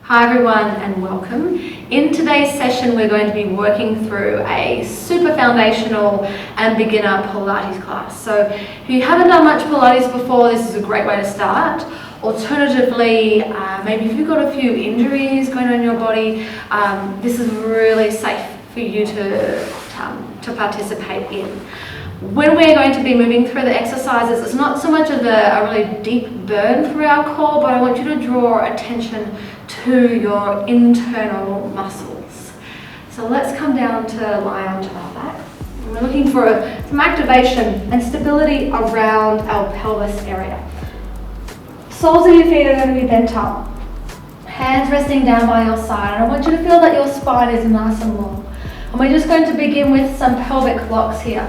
Hi everyone and welcome. In today's session we're going to be working through a super foundational and beginner Pilates class. So if you haven't done much Pilates before, this is a great way to start. Alternatively, maybe if you've got a few injuries going on in your body, this is really safe for you to participate in. When we're going to be moving through the exercises, it's not so much of a really deep burn through our core, but I want you to draw attention to your internal muscles. So let's come down to lie onto our back. We're looking for some activation and stability around our pelvis area. Soles of your feet are going to be bent up. Hands resting down by your side. And I want you to feel that your spine is nice and long. And we're just going to begin with some pelvic locks here.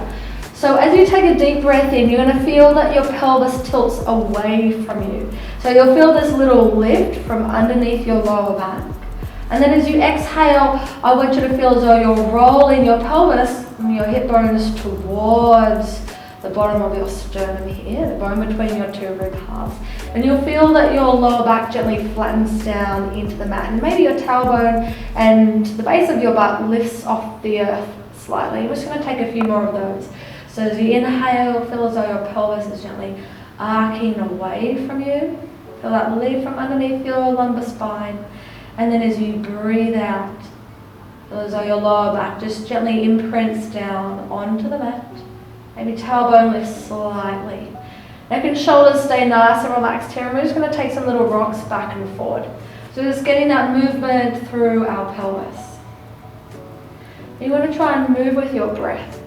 So as you take a deep breath in, you're going to feel that your pelvis tilts away from you. So you'll feel this little lift from underneath your lower back. And then as you exhale, I want you to feel as though you're rolling your pelvis and your hip bones towards the bottom of your sternum here, the bone between your two rib halves. And you'll feel that your lower back gently flattens down into the mat. And maybe your tailbone and the base of your butt lifts off the earth slightly. We're just going to take a few more of those. So as you inhale, feel as though your pelvis is gently arcing away from you. Feel that lift from underneath your lumbar spine. And then as you breathe out, feel as though your lower back just gently imprints down onto the mat. Maybe tailbone lifts slightly. Neck and shoulders stay nice and relaxed here. And we're just going to take some little rocks back and forward. So just getting that movement through our pelvis. You want to try and move with your breath.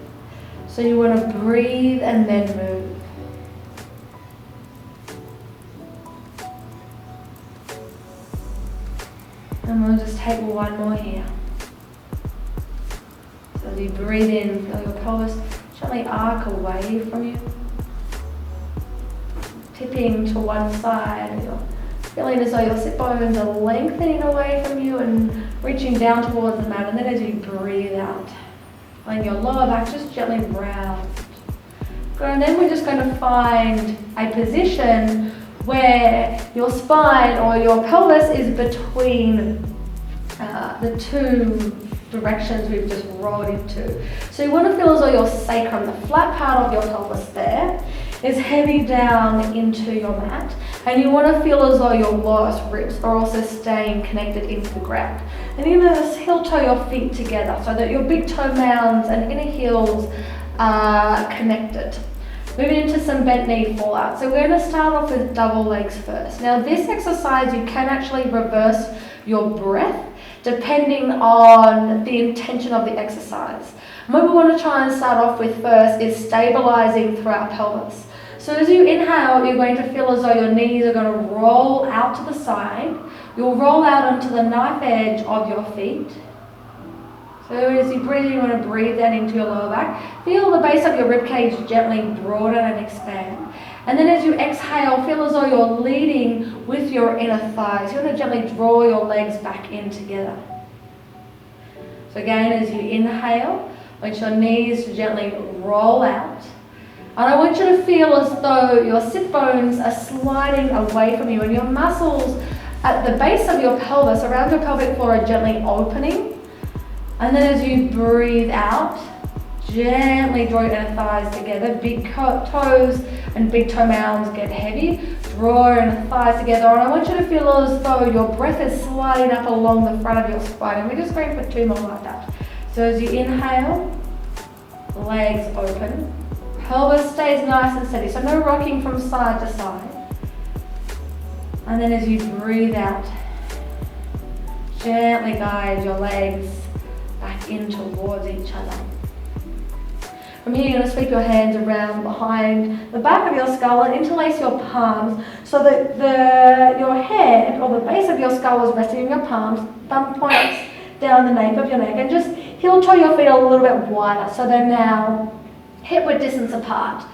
So you want to breathe and then move. And we'll just take one more here. So as you breathe in, feel your pelvis gently arc away from you. Tipping to one side. You're feeling as though your sit bones are lengthening away from you and reaching down towards the mat. And then as you breathe out, letting your lower back just gently round. And then we're just going to find a position where your spine or your pelvis is between the two directions we've just rolled into. So you want to feel as though your sacrum, the flat part of your pelvis there, is heavy down into your mat. And you want to feel as though your lowest ribs are also staying connected into the ground. And you're going to heel toe your feet together so that your big toe mounds and inner heels are connected. Moving into some bent knee fallout. So we're going to start off with double legs first. Now this exercise, you can actually reverse your breath depending on the intention of the exercise. And what we want to try and start off with first is stabilizing through our pelvis. So as you inhale, you're going to feel as though your knees are going to roll out to the side. You'll roll out onto the knife edge of your feet. So as you breathe, you want to breathe down into your lower back. Feel the base of your ribcage gently broaden and expand. And then as you exhale, feel as though you're leading with your inner thighs. You want to gently draw your legs back in together. So again, as you inhale, I want your knees to gently roll out. And I want you to feel as though your sit bones are sliding away from you and your muscles at the base of your pelvis, around your pelvic floor, are gently opening. And then as you breathe out, gently draw your inner thighs together. Big toes and big toe mounds get heavy. Draw your inner thighs together. And I want you to feel as though your breath is sliding up along the front of your spine. And we're just going for two more like that. So as you inhale, legs open. Pelvis stays nice and steady, so no rocking from side to side. And then as you breathe out, gently guide your legs back in towards each other. From here, you're going to sweep your hands around behind the back of your skull and interlace your palms so that your head or the base of your skull is resting in your palms, thumb points down the nape of your neck, and just heel toe your feet a little bit wider so they're now hip-width distance apart.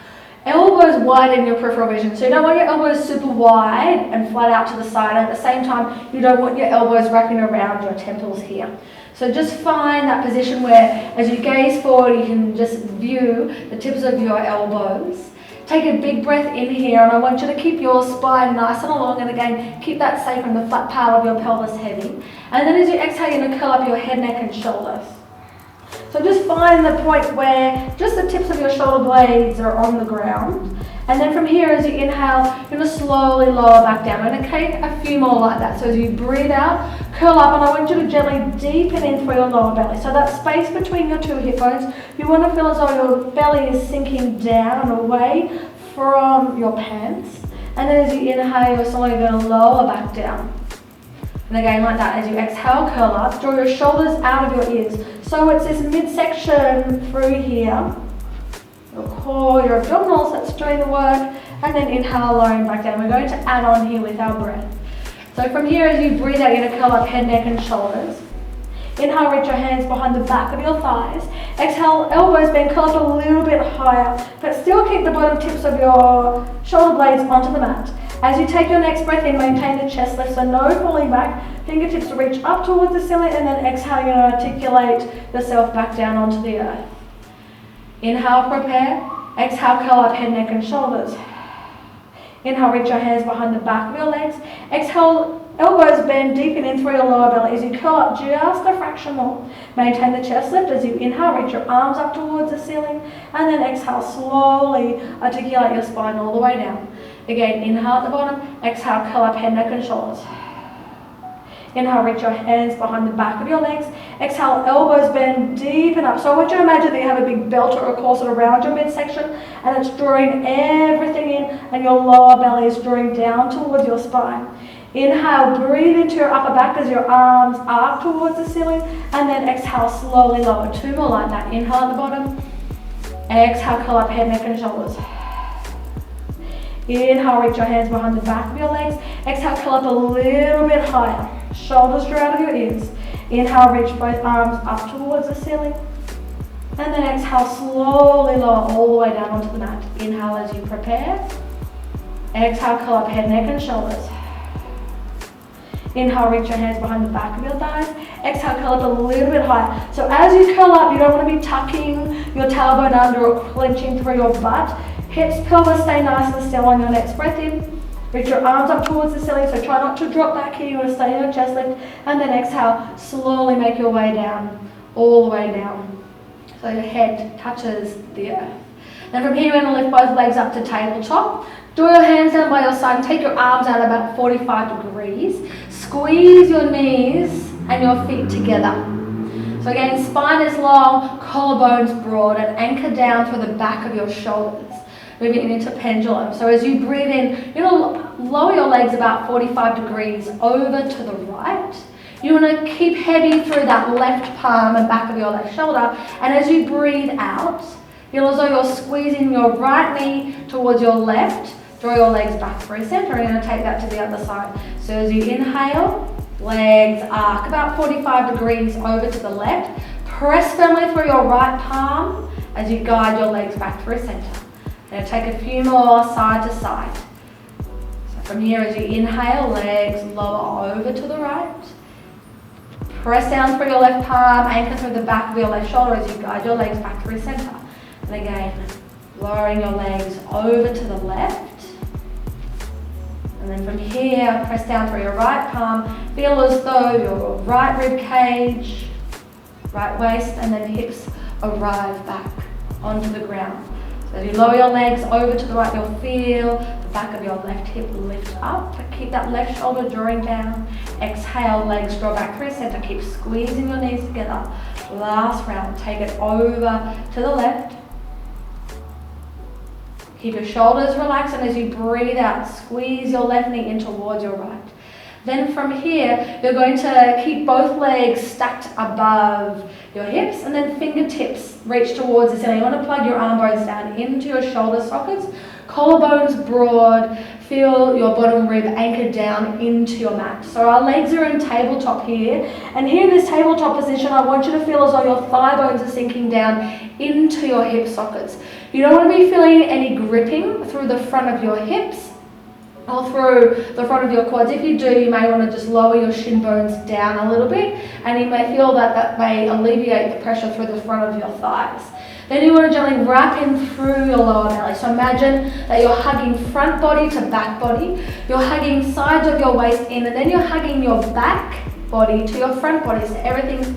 Elbows wide in your peripheral vision. So you don't want your elbows super wide and flat out to the side. At the same time, you don't want your elbows wrapping around your temples here. So just find that position where as you gaze forward, you can just view the tips of your elbows. Take a big breath in here, and I want you to keep your spine nice and long, and again, keep that sacrum, the flat part of your pelvis heavy. And then as you exhale, you're going to curl up your head, neck and shoulders. So just find the point where just the tips of your shoulder blades are on the ground. And then from here, as you inhale, you're going to slowly lower back down. I'm going to take a few more like that. So as you breathe out, curl up, and I want you to gently deepen in through your lower belly. So that space between your two hip bones, you want to feel as though your belly is sinking down and away from your pants. And then as you inhale, you're slowly going to lower back down. And again, like that, as you exhale, curl up, draw your shoulders out of your ears. So it's this midsection through here. Your core, your abdominals, that's doing the work. And then inhale, lowering back down. We're going to add on here with our breath. So from here, as you breathe out, you're going to curl up head, neck and shoulders. Inhale, reach your hands behind the back of your thighs. Exhale, elbows bend, curl up a little bit higher, but still keep the bottom tips of your shoulder blades onto the mat. As you take your next breath in, maintain the chest lift, so no falling back. Fingertips reach up towards the ceiling, and then exhale, you're going to articulate yourself back down onto the earth. Inhale, prepare. Exhale, curl up head, neck and shoulders. Inhale, reach your hands behind the back of your legs. Exhale, elbows bend, deepen in through your lower belly. As you curl up just a fraction more, maintain the chest lift. As you inhale, reach your arms up towards the ceiling, and then exhale, slowly articulate your spine all the way down. Again, inhale at the bottom, exhale, curl up head, neck and shoulders. Inhale, reach your hands behind the back of your legs. Exhale, elbows bend, deepen up. So I want you to imagine that you have a big belt or a corset around your midsection, and it's drawing everything in, and your lower belly is drawing down towards your spine. Inhale, breathe into your upper back as your arms arc towards the ceiling, and then exhale, slowly lower. Two more like that. Inhale at the bottom. Exhale, curl up head, neck and shoulders. Inhale, reach your hands behind the back of your legs. Exhale, curl up a little bit higher. Shoulders draw out of your ears. Inhale, reach both arms up towards the ceiling. And then exhale, slowly lower all the way down onto the mat. Inhale as you prepare. Exhale, curl up head, neck and shoulders. Inhale, reach your hands behind the back of your thighs. Exhale, curl up a little bit higher. So as you curl up, you don't want to be tucking your tailbone under or clenching through your butt. Hips, pelvis stay nice and still on your next breath in. Reach your arms up towards the ceiling, so try not to drop back here. You want to stay in your chest lift. And then exhale, slowly make your way down, all the way down. So your head touches the earth. Then from here, you're going to lift both legs up to tabletop. Draw your hands down by your side and take your arms out about 45 degrees. Squeeze your knees and your feet together. So again, spine is long, collarbones broad, and anchor down through the back of your shoulders. Moving into pendulum. So as you breathe in, you're going to lower your legs about 45 degrees over to the right. You want to keep heavy through that left palm and back of your left shoulder. And as you breathe out, feel as though you're squeezing your right knee towards your left. Draw your legs back through center. We're going to take that to the other side. So as you inhale, legs arc about 45 degrees over to the left. Press firmly through your right palm as you guide your legs back through center. Now take a few more side to side. So from here, as you inhale, legs lower over to the right. Press down through your left palm, anchor through the back of your left shoulder as you guide your legs back through center. And again, lowering your legs over to the left. And then from here, press down through your right palm. Feel as though your right rib cage, right waist, and then hips arrive back onto the ground. So as you lower your legs over to the right, you'll feel the back of your left hip lift up. Keep that left shoulder drawing down. Exhale, legs draw back through center. Keep squeezing your knees together. Last round, take it over to the left. Keep your shoulders relaxed, and as you breathe out, squeeze your left knee in towards your right. Then from here, you're going to keep both legs stacked above your hips, and then fingertips reach towards the ceiling. You want to plug your arm bones down into your shoulder sockets, collarbones broad, feel your bottom rib anchored down into your mat. So our legs are in tabletop here, and here in this tabletop position, I want you to feel as though your thigh bones are sinking down into your hip sockets. You don't want to be feeling any gripping through the front of your hips or through the front of your quads. If you do, you may want to just lower your shin bones down a little bit, and you may feel that may alleviate the pressure through the front of your thighs. Then you want to gently wrap in through your lower belly. So imagine that you're hugging front body to back body. You're hugging sides of your waist in, and then you're hugging your back body to your front body. So everything's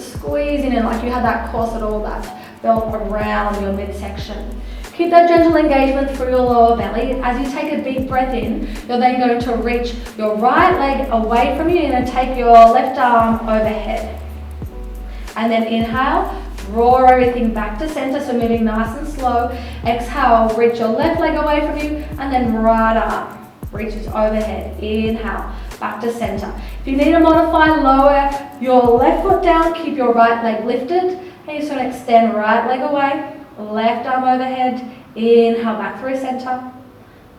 squeezing in like you had that corset all that belt around your midsection. Keep that gentle engagement through your lower belly. As you take a big breath in, you're then going to reach your right leg away from you. You're going to take your left arm overhead. And then inhale, draw everything back to center, so moving nice and slow. Exhale, reach your left leg away from you, and then right arm reaches overhead. Inhale, back to center. If you need to modify, lower your left foot down, keep your right leg lifted, and you just want to extend right leg away. Left arm overhead, inhale back through center,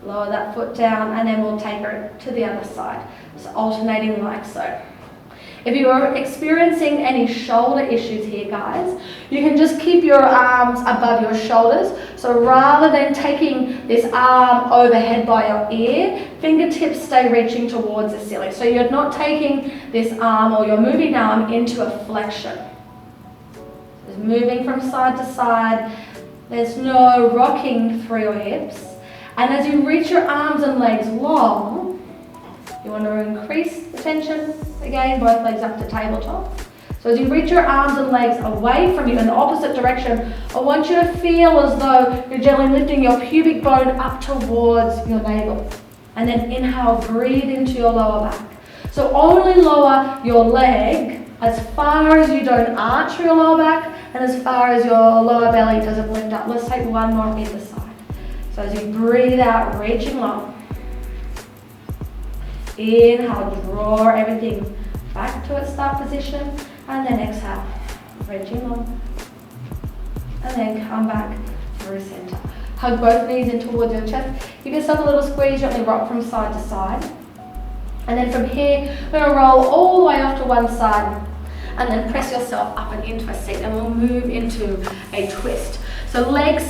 lower that foot down, and then we'll take it to the other side. So alternating like so. If you are experiencing any shoulder issues here, guys, you can just keep your arms above your shoulders. So rather than taking this arm overhead by your ear, fingertips stay reaching towards the ceiling. So you're not taking this arm or your moving arm into a flexion. Just moving from side to side. There's no rocking through your hips. And as you reach your arms and legs long, you want to increase the tension. Again, both legs up to tabletop. So as you reach your arms and legs away from you in the opposite direction, I want you to feel as though you're gently lifting your pubic bone up towards your navel. And then inhale, breathe into your lower back. So only lower your leg as far as you don't arch through your lower back and as far as your lower belly doesn't lift up. Let's take one more on either side. So as you breathe out, reaching long. Inhale, draw everything back to its start position, and then exhale, reaching long. And then come back through center. Hug both knees in towards your chest. Give yourself a little squeeze, gently rock from side to side. And then from here, we're going to roll all the way off to one side and then press yourself up and into a seat, and we'll move into a twist. So legs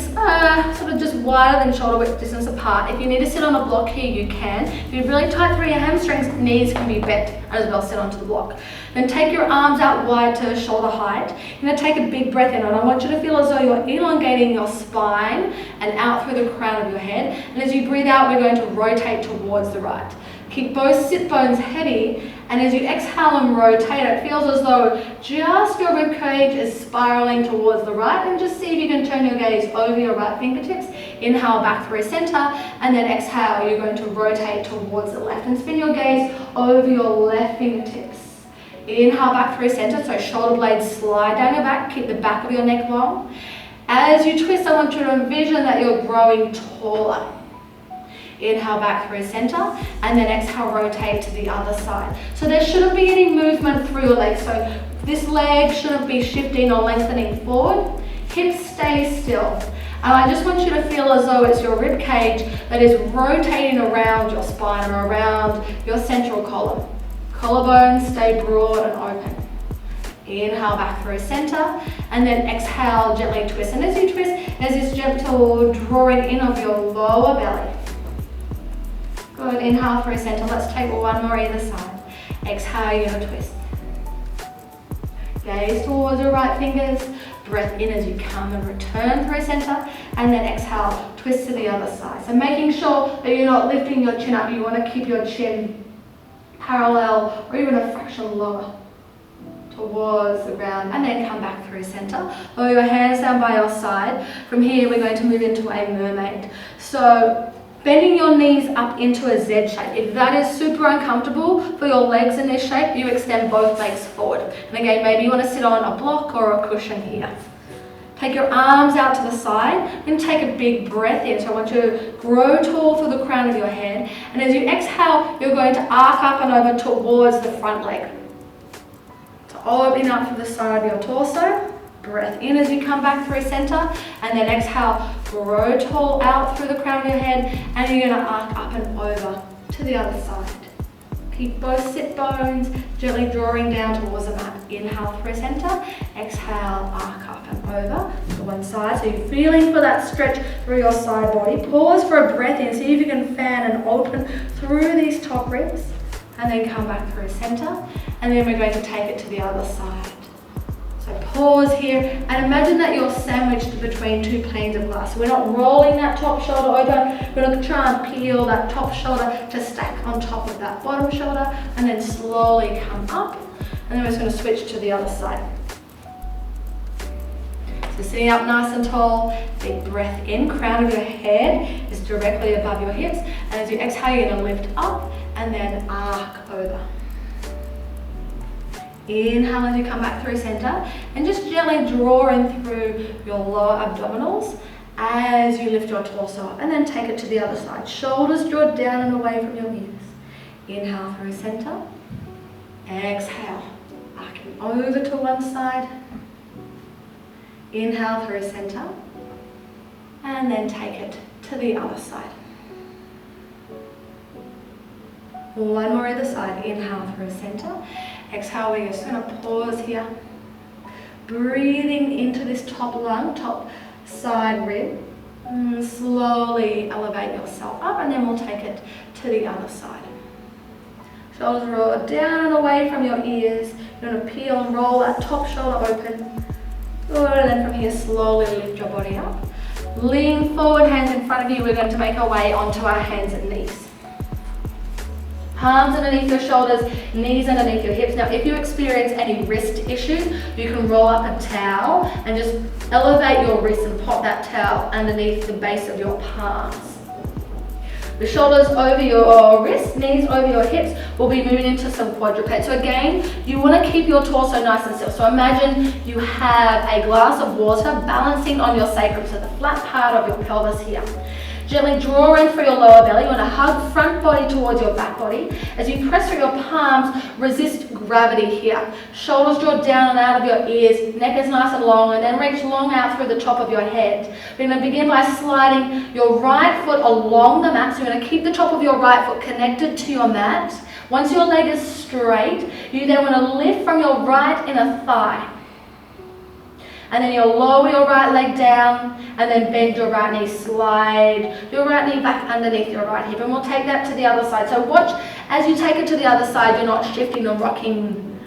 sort of just wider than shoulder width distance apart. If you need to sit on a block here, you can. If you're really tight through your hamstrings, knees can be bent as well, sit onto the block. Then take your arms out wide to shoulder height. You're going to take a big breath in, and I want you to feel as though you're elongating your spine and out through the crown of your head. And as you breathe out, we're going to rotate towards the right. Keep both sit bones heavy, and as you exhale and rotate, it feels as though just your rib cage is spiraling towards the right, and just see if you can turn your gaze over your right fingertips. Inhale back through center, and then exhale, you're going to rotate towards the left and spin your gaze over your left fingertips. Inhale back through center, so shoulder blades slide down your back, keep the back of your neck long. As you twist, I want you to envision that you're growing taller. Inhale back through center, and then exhale, rotate to the other side. So there shouldn't be any movement through your legs. So this leg shouldn't be shifting or lengthening forward. Hips stay still. And I just want you to feel as though it's your rib cage that is rotating around your spine or around your central column. Collarbones stay broad and open. Inhale back through center, and then exhale, gently twist. And as you twist, there's this gentle drawing in of your lower belly. Good, inhale through center. Let's take one more either side. Exhale, you're going to twist. Gaze towards your right fingers. Breath in as you come and return through center. And then exhale, twist to the other side. So making sure that you're not lifting your chin up. You want to keep your chin parallel or even a fraction lower towards the ground, and then come back through center. Lower your hands down by your side. From here, we're going to move into a mermaid. So bending your knees up into a Z shape. If that is super uncomfortable for your legs in this shape, you extend both legs forward. And again, maybe you want to sit on a block or a cushion here. Take your arms out to the side and take a big breath in. So I want you to grow tall through the crown of your head. And as you exhale, you're going to arc up and over towards the front leg. So open up to the side of your torso. Breath in as you come back through center, and then exhale, grow tall out through the crown of your head, and you're going to arc up and over to the other side. Keep both sit bones gently drawing down towards the mat. Inhale through center, exhale, arc up and over to one side. So you're feeling for that stretch through your side body. Pause for a breath in, see if you can fan and open through these top ribs, and then come back through center, and then we're going to take it to the other side. So pause here and imagine that you're sandwiched between two panes of glass. We're not rolling that top shoulder over, we're going to try and peel that top shoulder to stack on top of that bottom shoulder and then slowly come up. And then we're just going to switch to the other side. So sitting up nice and tall, big breath in, crown of your head is directly above your hips. And as you exhale, you're going to lift up and then arc over. Inhale as you come back through center and just gently draw in through your lower abdominals as you lift your torso up, and then take it to the other side. Shoulders draw down and away from your ears. Inhale through center. Exhale, arcing over to one side. Inhale through center and then take it to the other side. One more either side. Inhale through center. Exhale, we're just going to pause here. Breathing into this top lung, top side rib. Slowly elevate yourself up and then we'll take it to the other side. Shoulders roll down and away from your ears. You're going to peel and roll that top shoulder open. Good, and then from here slowly lift your body up. Lean forward, hands in front of you. We're going to make our way onto our hands and knees. Palms underneath your shoulders, knees underneath your hips. Now, if you experience any wrist issues, you can roll up a towel and just elevate your wrists and pop that towel underneath the base of your palms. The shoulders over your wrists, knees over your hips, we'll be moving into some quadruped. So again, you want to keep your torso nice and still. So imagine you have a glass of water balancing on your sacrum, so the flat part of your pelvis here. Gently draw in through your lower belly. You want to hug front body towards your back body. As you press through your palms, resist gravity here. Shoulders draw down and out of your ears. Neck is nice and long, and then reach long out through the top of your head. We're going to begin by sliding your right foot along the mat. So you're going to keep the top of your right foot connected to your mat. Once your leg is straight, you then want to lift from your right inner thigh. And then you'll lower your right leg down and then bend your right knee, slide your right knee back underneath your right hip, and we'll take that to the other side. So watch as you take it to the other side, you're not shifting or rocking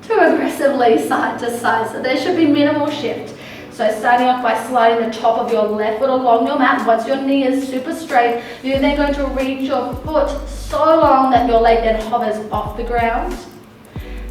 too aggressively side to side. So there should be minimal shift. So starting off by sliding the top of your left foot along your mat. Once your knee is super straight, you're then going to reach your foot so long that your leg then hovers off the ground.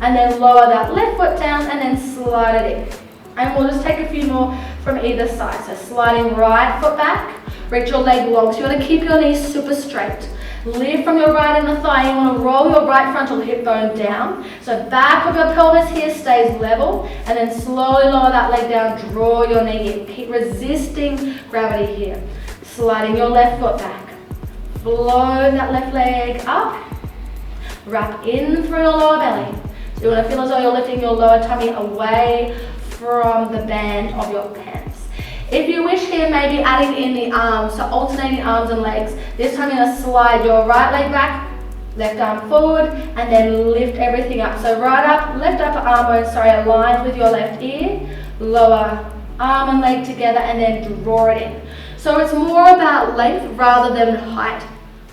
And then lower that left foot down and then slide it in. And we'll just take a few more from either side. So sliding right foot back, reach your leg long. So you want to keep your knees super straight. Lift from your right inner thigh. You want to roll your right frontal hip bone down. So back of your pelvis here stays level. And then slowly lower that leg down, draw your knee in. Keep resisting gravity here. Sliding your left foot back. Blow that left leg up. Wrap in through your lower belly. So you want to feel as though you're lifting your lower tummy away from the band of your pants. If you wish here, maybe adding in the arms, so alternating arms and legs. This time you're going to slide your right leg back, left arm forward, and then lift everything up. So right up, left upper arm bone, aligned with your left ear, lower arm and leg together, and then draw it in. So it's more about length rather than height.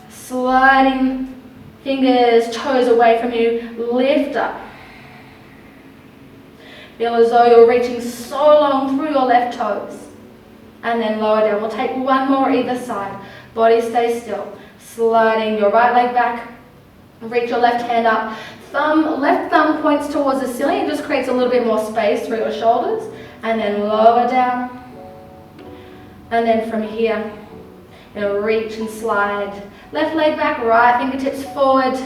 Sliding fingers, toes away from you, lift up. Feel as though you're reaching so long through your left toes. And then lower down. We'll take one more either side. Body stays still. Sliding your right leg back. Reach your left hand up. Left thumb points towards the ceiling. It just creates a little bit more space through your shoulders. And then lower down. And then from here, reach and slide. Left leg back, right fingertips forward.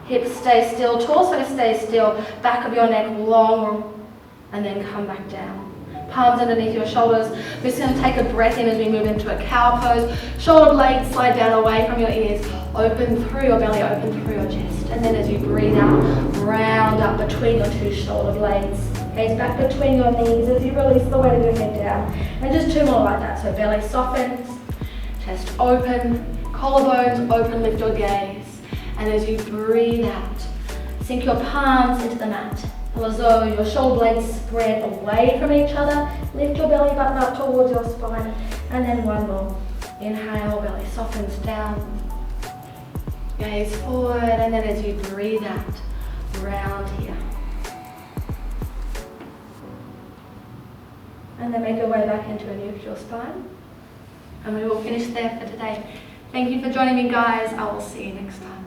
Hips stay still, torso stay still, back of your neck long, and then come back down. Palms underneath your shoulders. We're just going to take a breath in as we move into a cow pose. Shoulder blades slide down away from your ears. Open through your belly, open through your chest. And then as you breathe out, round up between your two shoulder blades. Gaze back between your knees as you release the weight of your head down. And just two more like that. So belly softens, chest open, collarbones open, lift your gaze. And as you breathe out, sink your palms into the mat. Feel as though your shoulder blades spread away from each other. Lift your belly button up towards your spine. And then one more. Inhale, belly softens down. Gaze forward, and then as you breathe out, round here. And then make your way back into a neutral spine. And we will finish there for today. Thank you for joining me, guys. I will see you next time.